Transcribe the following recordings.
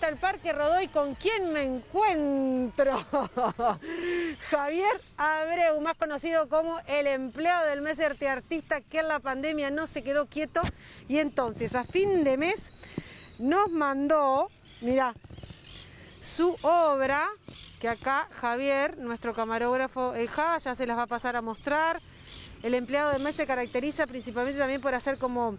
hasta el Parque Rodó y ¿con quién me encuentro? Javier Abreu, más conocido como el empleado del mes artista, que en la pandemia no se quedó quieto y entonces a fin de mes nos mandó, mirá, su obra, que acá Javier, nuestro camarógrafo Java, ya se las va a pasar a mostrar. El empleado del mes se caracteriza principalmente también por hacer como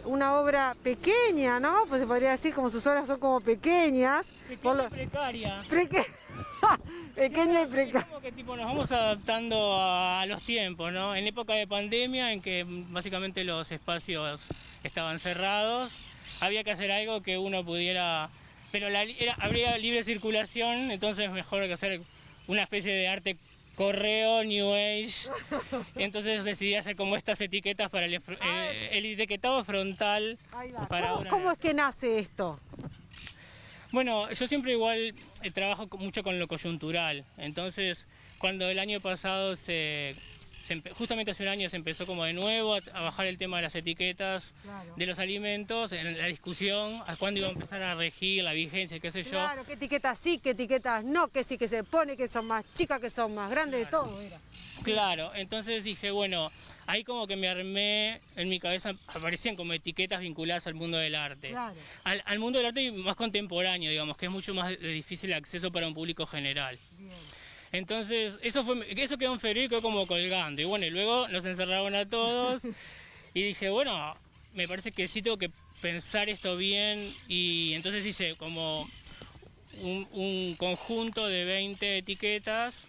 una obra pequeña, ¿no? Pues se podría decir como sus obras son como pequeñas. Pequeña y precaria. Pequeña y precaria. Como que tipo nos vamos adaptando a los tiempos, ¿no? En época de pandemia, en que básicamente los espacios estaban cerrados, había que hacer algo que uno pudiera... Pero habría libre circulación, entonces mejor que hacer una especie de arte correo, New Age. Entonces decidí hacer como estas etiquetas para el etiquetado frontal. Para ¿Cómo es que nace esto? Bueno, yo siempre igual trabajo mucho con lo coyuntural. Entonces, cuando el año pasado justamente hace un año se empezó como de nuevo a bajar el tema de las etiquetas, claro, de los alimentos, en la discusión, a cuándo iba a empezar a regir la vigencia, qué sé yo. Claro, qué etiquetas sí, qué etiquetas no, que sí que se pone, que son más chicas, que son más grandes, claro, de todo era. Claro, entonces dije, bueno, ahí como que me armé, en mi cabeza aparecían como etiquetas vinculadas al mundo del arte. Claro. Al mundo del arte más contemporáneo, digamos, que es mucho más de difícil acceso para un público general. Bien. Entonces, eso quedó en febrero y quedó como colgando. Y bueno, y luego nos encerraron a todos y dije, bueno, me parece que sí tengo que pensar esto bien. Y entonces hice como un conjunto de 20 etiquetas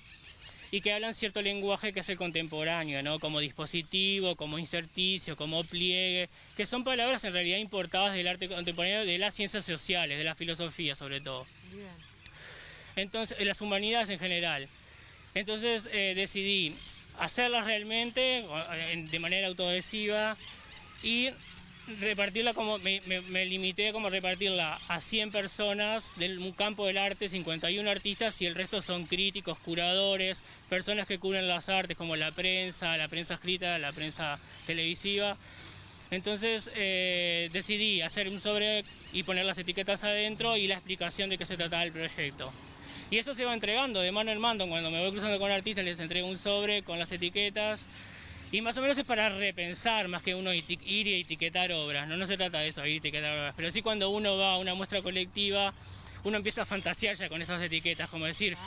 y que hablan cierto lenguaje que es el contemporáneo, ¿no? Como dispositivo, como intersticio, como pliegue, que son palabras en realidad importadas del arte contemporáneo, de las ciencias sociales, de la filosofía sobre todo. Bien. Entonces, las humanidades en general. Entonces decidí hacerlas realmente de manera autoadhesiva y repartirla como, me limité como a repartirla a 100 personas del campo del arte, 51 artistas y el resto son críticos, curadores, personas que cubren las artes como la prensa escrita, la prensa televisiva. Entonces decidí hacer un sobre y poner las etiquetas adentro y la explicación de qué se trataba el proyecto. Y eso se va entregando de mano en mano, cuando me voy cruzando con artistas les entrego un sobre con las etiquetas y más o menos es para repensar más que uno ir y etiquetar obras, no se trata de eso, ir y etiquetar obras, pero sí cuando uno va a una muestra colectiva uno empieza a fantasear ya con estas etiquetas, como decir,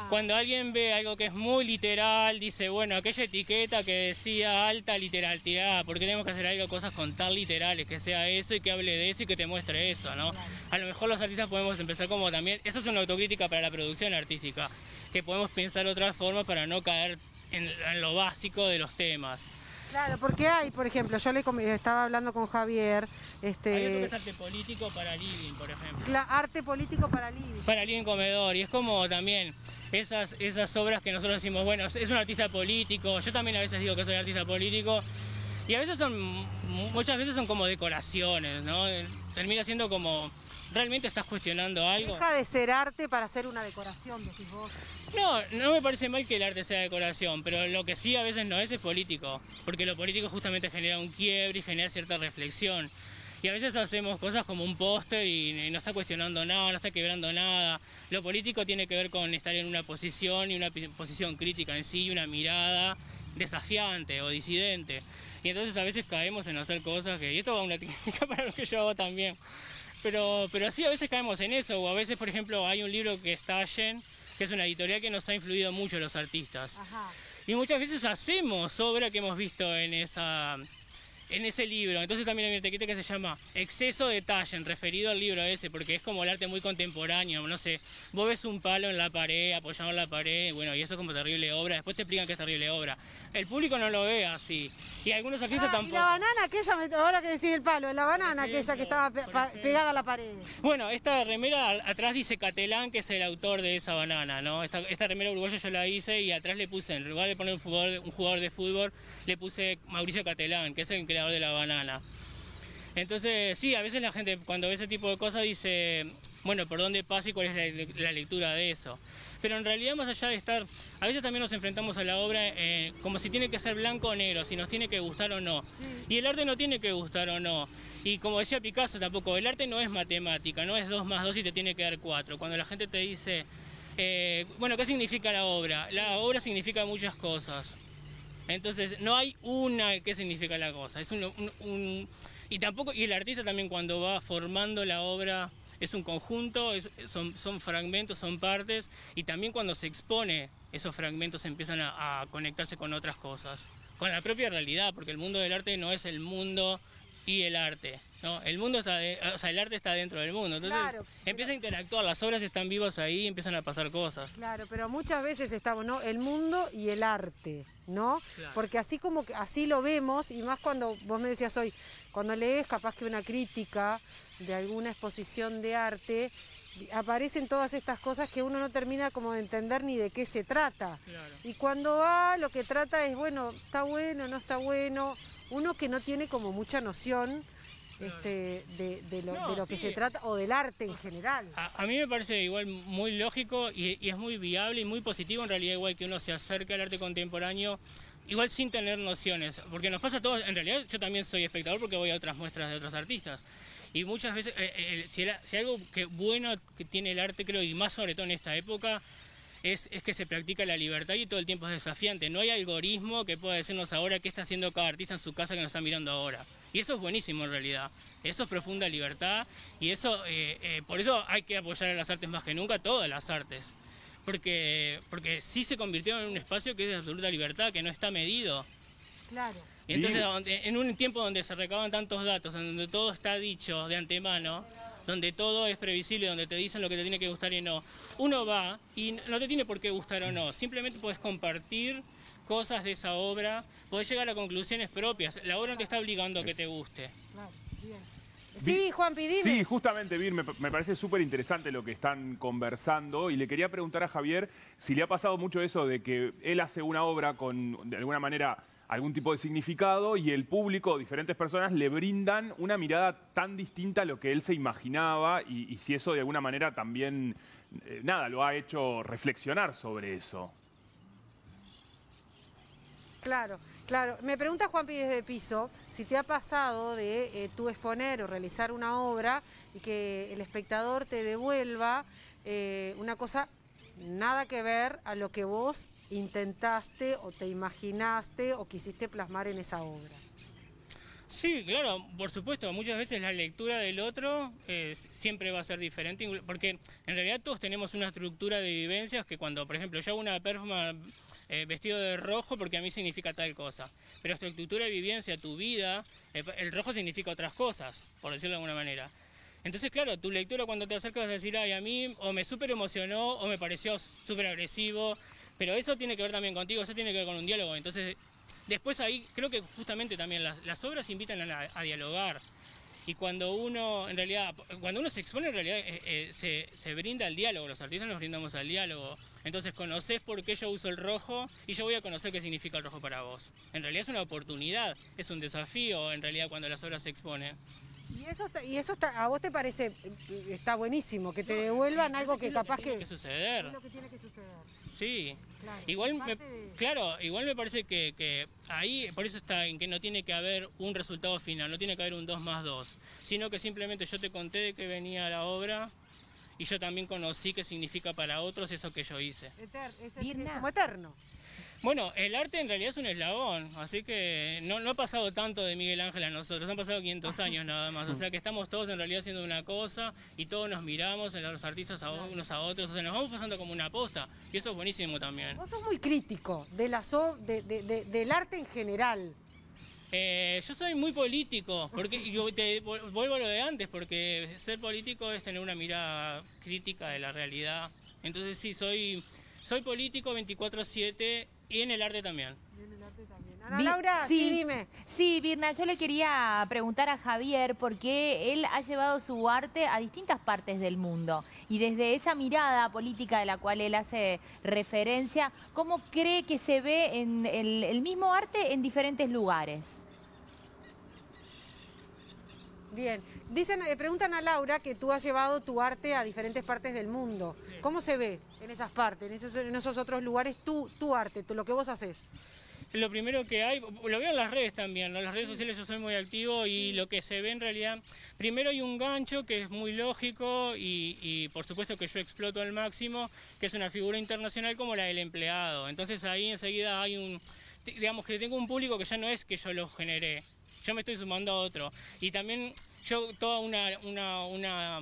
cuando alguien ve algo que es muy literal, dice, bueno, aquella etiqueta que decía alta literalidad, ¿por qué tenemos que hacer algo, cosas con tan literales, que sea eso y que hable de eso y que te muestre eso, ¿no? A lo mejor los artistas podemos empezar como también, eso es una autocrítica para la producción artística, que podemos pensar otras formas para no caer en lo básico de los temas. Claro, porque hay, por ejemplo, yo estaba hablando con Javier. Hay otro que es arte político para living, por ejemplo. Arte político para living. Para living comedor, y es como también esas obras que nosotros decimos, bueno, es un artista político, yo también a veces digo que soy artista político, y a veces muchas veces son como decoraciones, ¿no? Termina siendo como... ¿Realmente estás cuestionando algo? Deja de ser arte para hacer una decoración, decís vos. No me parece mal que el arte sea decoración, pero lo que sí a veces no es político, porque lo político justamente genera un quiebre y genera cierta reflexión. Y a veces hacemos cosas como un póster y no está cuestionando nada, no está quebrando nada. Lo político tiene que ver con estar en una posición y una posición crítica en sí, una mirada desafiante o disidente. Y entonces a veces caemos en hacer cosas que... Y esto va a una técnica para lo que yo hago también. Pero sí, a veces caemos en eso, o a veces, por ejemplo, hay un libro que es Tallen, que es una editorial que nos ha influido mucho los artistas. Ajá. Y muchas veces hacemos obra que hemos visto en ese libro. Entonces también hay una etiqueta que se llama Exceso de Tallen, referido al libro ese, porque es como el arte muy contemporáneo, no sé, vos ves un palo en la pared, apoyado en la pared, bueno, y eso es como terrible obra, después te explican que es terrible obra. El público no lo ve así, y algunos artistas tampoco. Y la banana aquella, ahora que decís el palo, la banana aquella que estaba pegada a la pared. Bueno, esta remera atrás dice Catelán, que es el autor de esa banana, ¿no? Esta remera uruguaya yo la hice y atrás le puse, en lugar de poner un jugador de fútbol, le puse Mauricio Catelán, que es el creador de la banana. Entonces, sí, a veces la gente cuando ve ese tipo de cosas dice, bueno, por dónde pasa y cuál es la lectura de eso. Pero en realidad, más allá de estar, a veces también nos enfrentamos a la obra como si tiene que ser blanco o negro, si nos tiene que gustar o no. Y el arte no tiene que gustar o no. Y como decía Picasso tampoco, el arte no es matemática, no es 2 más 2 y te tiene que dar 4. Cuando la gente te dice, bueno, ¿qué significa la obra? La obra significa muchas cosas. Entonces, no hay una que significa la cosa. Es y tampoco, y el artista también cuando va formando la obra es un conjunto, son fragmentos, son partes, y también cuando se expone, esos fragmentos empiezan a conectarse con otras cosas, con la propia realidad, porque el mundo del arte no es el mundo y el arte, ¿no? El mundo el arte está dentro del mundo, entonces claro, empieza a interactuar, las obras están vivas ahí, empiezan a pasar cosas. Claro, pero muchas veces estamos, ¿no? El mundo y el arte, ¿no? Claro. Porque así como que así lo vemos, y más cuando vos me decías hoy, cuando lees capaz que una crítica de alguna exposición de arte, aparecen todas estas cosas que uno no termina como de entender ni de qué se trata. Claro. Y cuando va, lo que trata es, bueno, está bueno, no está bueno, uno que no tiene como mucha noción de lo que se trata, o del arte en general. A mí me parece igual muy lógico y es muy viable y muy positivo en realidad, igual que uno se acerque al arte contemporáneo, igual sin tener nociones, porque nos pasa a todos, en realidad yo también soy espectador porque voy a otras muestras de otros artistas. Y muchas veces, si algo bueno que tiene el arte, creo, y más sobre todo en esta época, es que se practica la libertad y todo el tiempo es desafiante. No hay algoritmo que pueda decirnos ahora qué está haciendo cada artista en su casa que nos está mirando ahora. Y eso es buenísimo en realidad. Eso es profunda libertad y eso, por eso hay que apoyar a las artes más que nunca, todas las artes. Porque sí se convirtieron en un espacio que es de absoluta libertad, que no está medido. Claro. Y entonces, en un tiempo donde se recaban tantos datos, en donde todo está dicho de antemano, donde todo es previsible, donde te dicen lo que te tiene que gustar y no, uno va y no te tiene por qué gustar o no, simplemente puedes compartir cosas de esa obra, podés llegar a conclusiones propias, la obra no te está obligando a que te guste. Claro, bien. Sí, Juanpi, dime. Sí, justamente, Vir, me parece súper interesante lo que están conversando y le quería preguntar a Javier si le ha pasado mucho eso de que él hace una obra con, de alguna manera, algún tipo de significado y el público, diferentes personas, le brindan una mirada tan distinta a lo que él se imaginaba y si eso de alguna manera también, nada, lo ha hecho reflexionar sobre eso. Claro, claro. Me pregunta Juanpi desde Piso si te ha pasado de tú exponer o realizar una obra y que el espectador te devuelva una cosa nada que ver a lo que vos intentaste o te imaginaste o quisiste plasmar en esa obra. Sí, claro, por supuesto, muchas veces la lectura del otro siempre va a ser diferente, porque en realidad todos tenemos una estructura de vivencias que cuando, por ejemplo, yo hago una performance vestido de rojo porque a mí significa tal cosa, pero tu estructura de vivencia, tu vida, el rojo significa otras cosas, por decirlo de alguna manera. Entonces, claro, tu lectura cuando te acercas vas a decir, ay, a mí o me súper emocionó o me pareció súper agresivo, pero eso tiene que ver también contigo, eso tiene que ver con un diálogo. Entonces, después ahí, creo que justamente también las obras invitan a dialogar. Y cuando uno, en realidad, cuando uno se expone, en realidad se brinda al diálogo, los artistas nos brindamos al diálogo. Entonces conocés por qué yo uso el rojo y yo voy a conocer qué significa el rojo para vos. En realidad es una oportunidad, es un desafío en realidad cuando las obras se exponen. Y eso está, ¿a vos te parece, está buenísimo, que te devuelvan algo que capaz que... Tiene que suceder. Es lo que tiene que suceder. Sí, claro, igual me parece que ahí, por eso está en que no tiene que haber un resultado final, no tiene que haber un 2 más 2, sino que simplemente yo te conté de que venía la obra y yo también conocí qué significa para otros eso que yo hice. Es como eterno. Bueno, el arte en realidad es un eslabón, así que no ha pasado tanto de Miguel Ángel a nosotros, han pasado 500 años nada más, o sea que estamos todos en realidad haciendo una cosa y todos nos miramos, los artistas unos a otros, o sea, nos vamos pasando como una posta y eso es buenísimo también. Vos sos muy crítico del arte en general. Yo soy muy político, porque vuelvo a lo de antes, porque ser político es tener una mirada crítica de la realidad, entonces sí, soy político 24/7 y en el arte también. Ana Laura, sí, dime. Sí, Virna, yo le quería preguntar a Javier porque él ha llevado su arte a distintas partes del mundo y desde esa mirada política de la cual él hace referencia, ¿cómo cree que se ve en el mismo arte en diferentes lugares? Bien, Preguntan a Laura que tú has llevado tu arte a diferentes partes del mundo. Sí. ¿Cómo se ve en esas partes, en esos otros lugares, tu arte, lo que vos haces? Lo primero que hay, lo veo en las redes también, ¿no? En las redes sociales yo soy muy activo y lo que se ve en realidad, primero hay un gancho que es muy lógico y por supuesto que yo exploto al máximo, que es una figura internacional como la del empleado. Entonces ahí enseguida hay digamos que tengo un público que ya no es que yo lo generé, yo me estoy sumando a otro. Y también yo toda una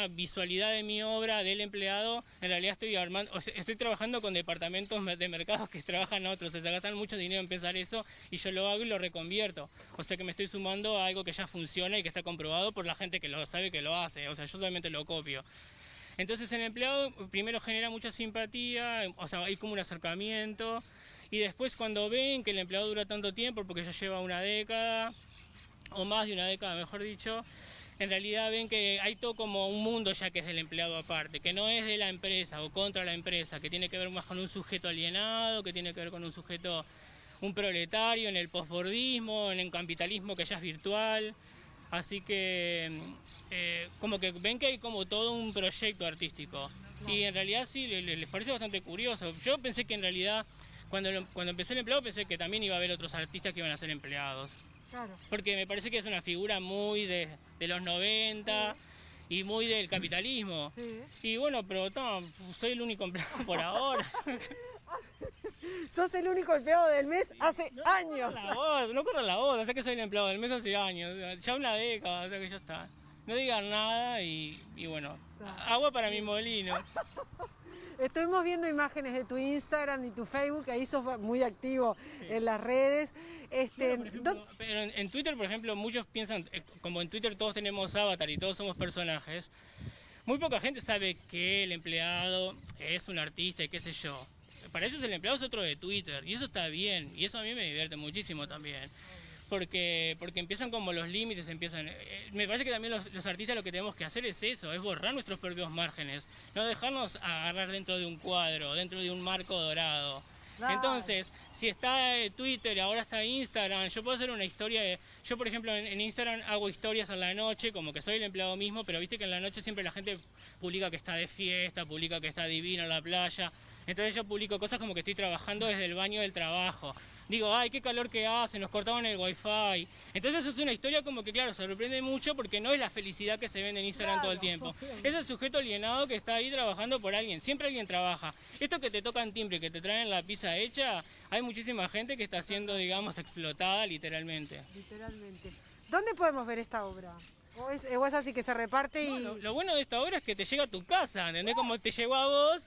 visualidad de mi obra del empleado, en realidad estoy trabajando con departamentos de mercados que trabajan otros, o sea, gastan mucho dinero en pensar eso y yo lo hago y lo reconvierto, o sea que me estoy sumando a algo que ya funciona y que está comprobado por la gente que lo sabe que lo hace, o sea, yo solamente lo copio. Entonces el empleado primero genera mucha simpatía, o sea, hay como un acercamiento y después cuando ven que el empleado dura tanto tiempo, porque ya lleva una década, o más de una década mejor dicho, en realidad ven que hay todo como un mundo ya que es del empleado aparte, que no es de la empresa o contra la empresa, que tiene que ver más con un sujeto alienado, que tiene que ver con un sujeto, un proletario en el postfordismo, en el capitalismo que ya es virtual. Así que como que ven que hay como todo un proyecto artístico. Y en realidad sí, les parece bastante curioso. Yo pensé que en realidad, cuando empecé el empleado, pensé que también iba a haber otros artistas que iban a ser empleados. Claro. Porque me parece que es una figura muy de los 90 y muy del capitalismo. Sí. Y bueno, pero soy el único empleado por ahora. Sos el único empleado del mes hace años. No corro la voz, o sea que soy el empleado del mes hace años, ya una década, o sea que ya está. No digan nada y bueno, agua para mi molino. Estuvimos viendo imágenes de tu Instagram y tu Facebook, ahí sos muy activo en las redes. Pero en Twitter, por ejemplo, muchos piensan, como en Twitter todos tenemos avatar y todos somos personajes, muy poca gente sabe que el empleado es un artista y qué sé yo. Para ellos el empleado es otro de Twitter y eso está bien y eso a mí me divierte muchísimo también. Porque empiezan como los límites, me parece que también los artistas lo que tenemos que hacer es eso, es borrar nuestros propios márgenes, no dejarnos agarrar dentro de un cuadro, dentro de un marco dorado. Claro. Entonces, si está Twitter, ahora está Instagram, yo puedo hacer una historia, yo por ejemplo en Instagram hago historias a la noche, como que soy el empleado mismo, pero viste que en la noche siempre la gente publica que está de fiesta, publica que está divino en la playa. Entonces yo publico cosas como que estoy trabajando desde el baño del trabajo. Digo, ay, qué calor que hace, nos cortaban el wifi. Entonces eso es una historia como que, claro, sorprende mucho porque no es la felicidad que se vende en Instagram todo el tiempo. Es el sujeto alienado que está ahí trabajando por alguien. Siempre alguien trabaja. Esto que te tocan timbre, que te traen la pizza hecha, hay muchísima gente que está siendo, digamos, explotada literalmente. Literalmente. ¿Dónde podemos ver esta obra? ¿O es así que se reparte y...? No, lo bueno de esta obra es que te llega a tu casa, ¿entendés? Como te llegó a vos...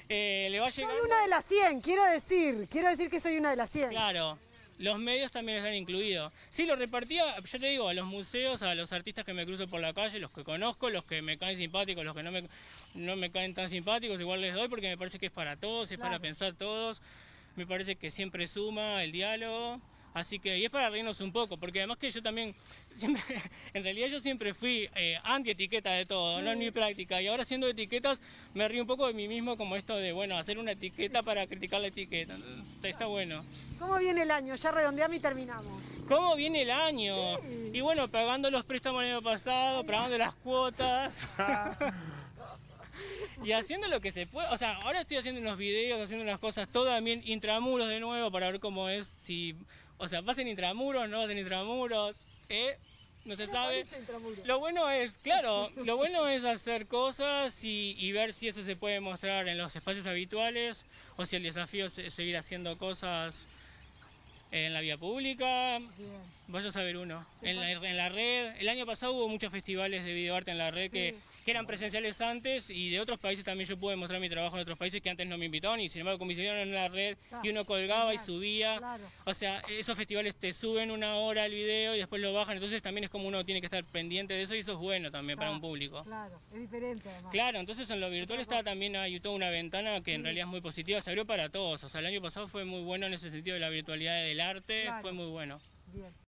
le va a llegar... Soy una de las 100, quiero decir que soy una de las 100. Claro, los medios también están incluidos. Sí, lo repartía, ya te digo, a los museos, a los artistas que me cruzo por la calle, los que conozco, los que me caen simpáticos, los que no me caen tan simpáticos, igual les doy porque me parece que es para todos, es para pensar todos. Me parece que siempre suma el diálogo. Así que, y es para reírnos un poco, porque además que yo también, en realidad yo siempre fui anti-etiqueta de todo, no en mi práctica, y ahora haciendo etiquetas me río un poco de mí mismo como esto de, bueno, hacer una etiqueta para criticar la etiqueta, está bueno. ¿Cómo viene el año? Ya redondeamos y terminamos. ¿Cómo viene el año? Sí. Y bueno, pagando los préstamos el año pasado, pagando las cuotas. Y haciendo lo que se puede, o sea, ahora estoy haciendo unos videos, haciendo unas cosas, todo también intramuros de nuevo para ver cómo es, si, o sea, vas en intramuros, no vas en intramuros, no se sabe. Lo bueno es, claro, lo bueno es hacer cosas y ver si eso se puede mostrar en los espacios habituales o si el desafío es seguir haciendo cosas en la vía pública. Bien. Vaya a saber uno. En la red, el año pasado hubo muchos festivales de videoarte en la red que eran presenciales antes y de otros países también yo pude mostrar mi trabajo en otros países que antes no me invitaban y sin embargo como hicieron en la red y uno colgaba y subía. Claro. O sea, esos festivales te suben una hora el video y después lo bajan, entonces también es como uno tiene que estar pendiente de eso y eso es bueno también para un público. Claro, es diferente además. Claro, entonces en lo virtual está también hay toda una ventana que en realidad es muy positiva, se abrió para todos. O sea, el año pasado fue muy bueno en ese sentido de la virtualidad del arte, fue muy bueno. Bien.